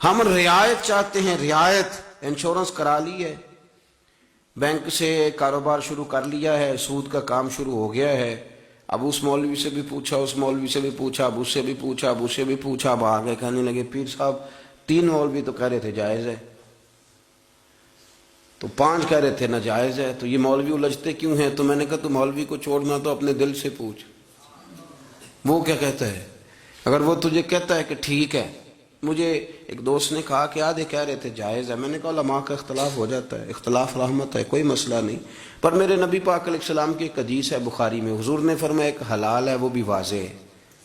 ہم رعایت چاہتے ہیں، رعایت۔ انشورنس کرا لی ہے، بینک سے کاروبار شروع کر لیا ہے، سود کا کام شروع ہو گیا ہے، اب اس مولوی سے بھی پوچھا، اس مولوی سے بھی پوچھا، اب اس سے بھی پوچھا، اب اس سے بھی پوچھا، اب آگے کہنے لگے پیر صاحب 3 مولوی تو کہہ رہے تھے جائز ہے، تو 5 کہہ رہے تھے ناجائز ہے، تو یہ مولوی الجھتے کیوں ہیں؟ تو میں نے کہا تو مولوی کو چھوڑنا تو اپنے دل سے پوچھ، وہ کیا کہتا ہے۔ اگر وہ تجھے کہتا ہے کہ ٹھیک ہے، مجھے ایک دوست نے کہا کہ آدھے کہہ رہے تھے جائز ہے، میں نے کہا علماء کا اختلاف ہو جاتا ہے، اختلاف رحمت ہے، کوئی مسئلہ نہیں، پر میرے نبی پاک علیہ السلام کی ایک حدیث ہے بخاری میں، حضور نے فرمایا ایک حلال ہے وہ بھی واضح ہے،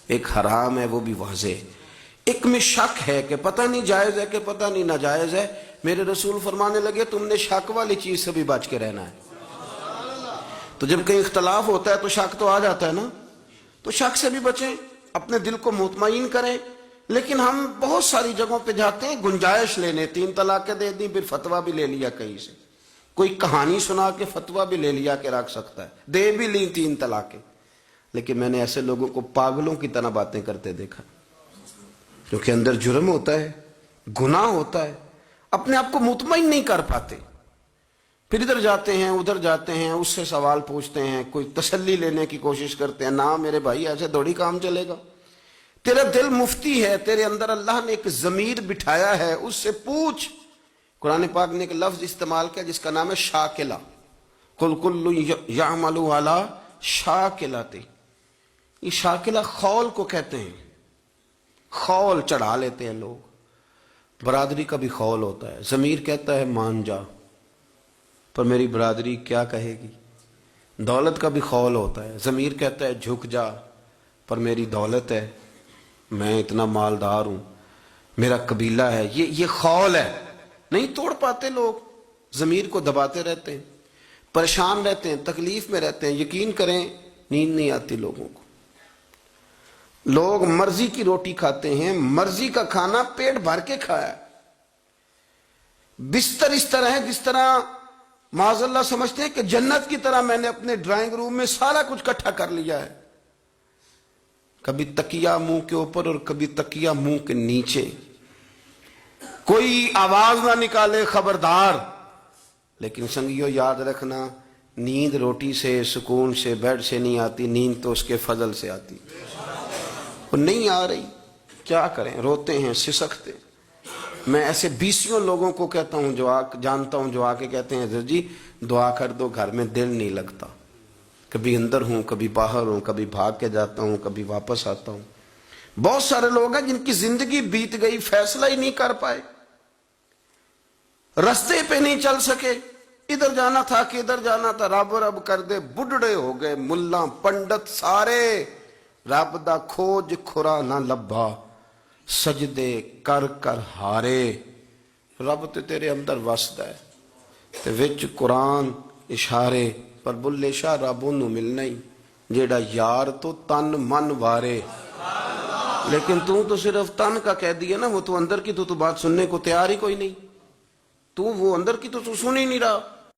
ایک حرام ہے وہ بھی واضح ہے، ایک میں شک ہے کہ پتہ نہیں جائز ہے کہ پتہ نہیں ناجائز ہے، میرے رسول فرمانے لگے تم نے شک والی چیز سے بھی بچ کے رہنا ہے۔ تو جب کہیں اختلاف ہوتا ہے تو شک تو آ جاتا ہے نا، تو شک سے بھی بچیں، اپنے دل کو مطمئن کریں۔ لیکن ہم بہت ساری جگہوں پہ جاتے ہیں گنجائش لینے، 3 طلاقیں دے دی، پھر فتویٰ بھی لے لیا، کہیں سے کوئی کہانی سنا کے فتویٰ بھی لے لیا کہ رکھ سکتا ہے، دے بھی لی 3 طلاقیں۔ لیکن میں نے ایسے لوگوں کو پاگلوں کی طرح باتیں کرتے دیکھا، کیونکہ اندر جرم ہوتا ہے، گناہ ہوتا ہے، اپنے آپ کو مطمئن نہیں کر پاتے، پھر ادھر جاتے ہیں ادھر جاتے ہیں، اس سے سوال پوچھتے ہیں، کوئی تسلی لینے کی کوشش کرتے ہیں، نہ میرے بھائی ایسے تھوڑی کام چلے گا، تیرا دل مفتی ہے، تیرے اندر اللہ نے ایک ضمیر بٹھایا ہے، اس سے پوچھ۔ قرآن پاک نے ایک لفظ استعمال کیا جس کا نام ہے شاکلہ، قل کل یعمل علی شاکلۃ، یہ شاکلہ خول کو کہتے ہیں، خول چڑھا لیتے ہیں لوگ، برادری کا بھی خول ہوتا ہے، ضمیر کہتا ہے مان جا، پر میری برادری کیا کہے گی، دولت کا بھی خول ہوتا ہے، ضمیر کہتا ہے جھک جا، پر میری دولت ہے، میں اتنا مالدار ہوں، میرا قبیلہ ہے، یہ خول ہے، نہیں توڑ پاتے لوگ، ضمیر کو دباتے رہتے ہیں، پریشان رہتے ہیں، تکلیف میں رہتے ہیں۔ یقین کریں نیند نہیں آتی لوگوں کو، لوگ مرضی کی روٹی کھاتے ہیں، مرضی کا کھانا پیٹ بھر کے کھایا، بستر اس طرح ہے جس طرح معاذ اللہ سمجھتے ہیں کہ جنت کی طرح میں نے اپنے ڈرائنگ روم میں سارا کچھ اکٹھا کر لیا ہے، کبھی تکیہ منہ کے اوپر اور کبھی تکیہ منہ کے نیچے، کوئی آواز نہ نکالے خبردار۔ لیکن سنگیو یاد رکھنا، نیند روٹی سے، سکون سے، بیڈ سے نہیں آتی، نیند تو اس کے فضل سے آتی، وہ نہیں آ رہی، کیا کریں، روتے ہیں، سسکتے۔ میں ایسے 20 لوگوں کو کہتا ہوں جو جانتا ہوں جو آ کے کہتے ہیں حضرت جی دعا کر دو، گھر میں دل نہیں لگتا، کبھی اندر ہوں کبھی باہر ہوں، کبھی بھاگ کے جاتا ہوں کبھی واپس آتا ہوں۔ بہت سارے لوگ ہیں جن کی زندگی بیت گئی، فیصلہ ہی نہیں کر پائے، رستے پہ نہیں چل سکے، ادھر جانا تھا کہ ادھر جانا تھا، رب رب کر دے بڈھڑے ہو گئے، ملا پنڈت سارے، رب دا کھوج کھرا نہ لبھا، سجدے کر کر ہارے۔ رب تے تیرے اندر وسدا ہے تے وچ قرآن اشارے، پر بلے شاہ رب انہوں ملنا ہی جیڑا یار تو تن من وارے۔ لیکن تو صرف تن کا کہہ دیا نا، وہ تو اندر کی تو بات سننے کو تیار ہی کوئی نہیں، تو وہ اندر کی تو سن ہی نہیں رہا۔